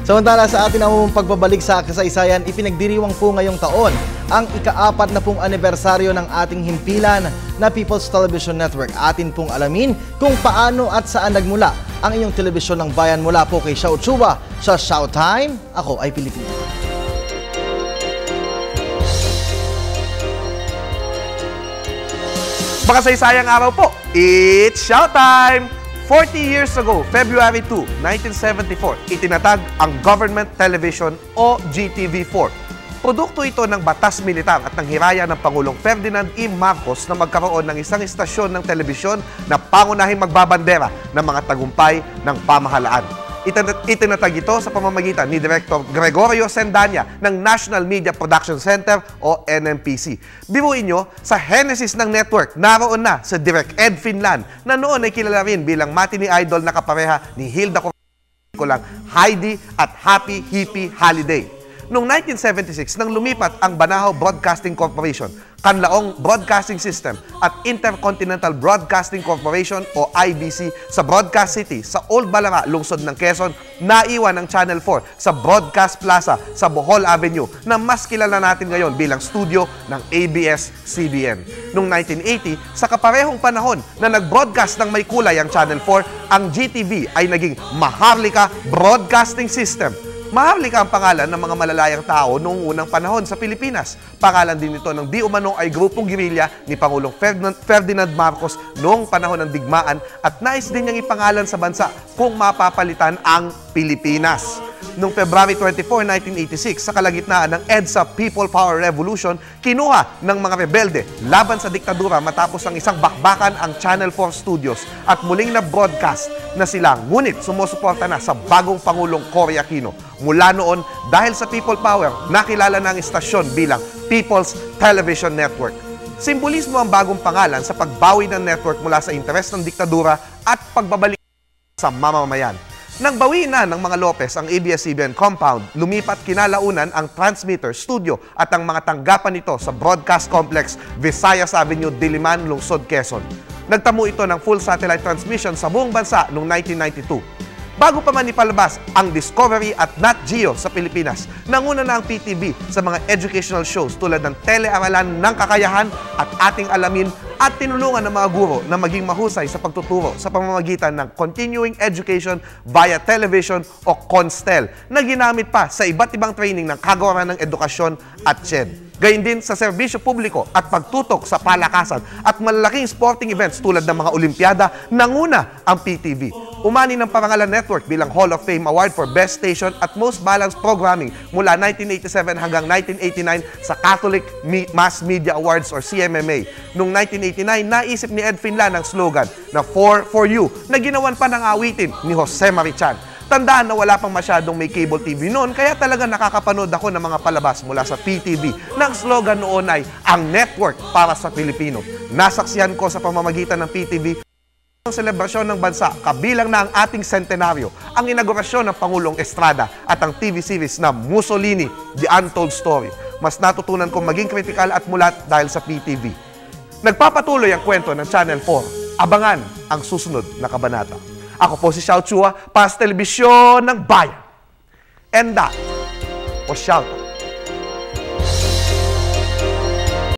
Samantala sa atin ang pagbabalik sa kasaysayan, ipinagdiriwang po ngayong taon ang ika-4 na anibersaryo ng ating himpilan na People's Television Network. Atin pong alamin kung paano at saan nagmula ang inyong telebisyon ng bayan mula po kay Xiao Chua sa Showtime. Ako ay Pilipino. Makasaysayang araw po, it's Showtime! 40 years ago, February 2, 1974, itinatag ang Government Television o GTV4. Produkto ito ng batas militar at ng hiraya ng Pangulong Ferdinand E. Marcos na magkaroon ng isang istasyon ng telebisyon na pangunahing magbabandera ng mga tagumpay ng pamahalaan. Itinatag ito sa pamamagitan ni Director Gregorio Sendanya ng National Media Production Center o NMPC. Biruin nyo, sa genesis ng network, naroon na sa Direct Ed Finlan na noon ay kilala rin bilang matinee idol na kapareha ni Hilda Kulang, Heidi at Happy Hippie Holiday. Noong 1976, nang lumipat ang Banahaw Broadcasting Corporation, Kanlaong Broadcasting System at Intercontinental Broadcasting Corporation o IBC sa Broadcast City sa Old Balara, lungsod ng Quezon, naiwan ang Channel 4 sa Broadcast Plaza sa Bohol Avenue na mas kilala natin ngayon bilang studio ng ABS-CBN. Noong 1980, sa kaparehong panahon na nag-broadcast ng may kulay ang Channel 4, ang GTV ay naging Maharlika Broadcasting System. Maharlika ang pangalan ng mga malalayang tao noong unang panahon sa Pilipinas. Pangalan din ito ng di umano ay grupong gerilya ni Pangulong Ferdinand Marcos noong panahon ng digmaan at nais din niyang ipangalan sa bansa kung mapapalitan ang Pilipinas. Noong February 24, 1986, sa kalagitnaan ng EDSA People Power Revolution, kinuha ng mga rebelde laban sa diktadura matapos ang isang bakbakan ang Channel 4 Studios at muling na broadcast na sila, ngunit sumusuporta na sa bagong Pangulong Cory Aquino. Mula noon, dahil sa People Power, nakilala na ang istasyon bilang People's Television Network. Simbolismo ang bagong pangalan sa pagbawi ng network mula sa interes ng diktadura at pagbabalik sa mamamayan. Nang bawiin na ng mga Lopez ang ABS-CBN compound, lumipat kinalaunan ang transmitter, studio at ang mga tanggapan nito sa Broadcast Complex, Visayas Avenue, Diliman, Lungsod, Quezon. Nagtamo ito ng full satellite transmission sa buong bansa noong 1992. Bago pa man ipalabas ang Discovery at Nat Geo sa Pilipinas, nanguna na ang PTV sa mga educational shows tulad ng Telearalan ng Kakayahan at Ating Alamin at tinulungan ng mga guro na maging mahusay sa pagtuturo sa pamamagitan ng continuing education via television o CONSTEL na ginamit pa sa iba't ibang training ng Kagawaran ng Edukasyon at CHED. Gayun din sa serbisyo publiko at pagtutok sa palakasan at malalaking sporting events tulad ng mga Olimpiada, nanguna ang PTV. Umani ng Parangalan Network bilang Hall of Fame Award for Best Station at Most Balanced Programming mula 1987 hanggang 1989 sa Catholic Mass Media Awards or CMMA. Noong 1989, naisip ni Ed Finlan ang slogan na For You na ginawan pa ng awitin ni Jose Marichan. Tandaan na wala pang masyadong may cable TV noon, kaya talaga nakakapanood ako ng mga palabas mula sa PTV na ang slogan noon ay ang network para sa Pilipino. Nasaksihan ko sa pamamagitan ng PTV ang selebrasyon ng bansa, kabilang na ang ating sentenaryo, ang inaugurasyon ng Pangulong Estrada at ang TV series na Mussolini, The Untold Story. Mas natutunan kong maging kritikal at mulat dahil sa PTV. Nagpapatuloy ang kwento ng Channel 4. Abangan ang susunod na kabanata. Ako po si Xiao Chua, para sa telebisyon ng bayan. And that was Showtime.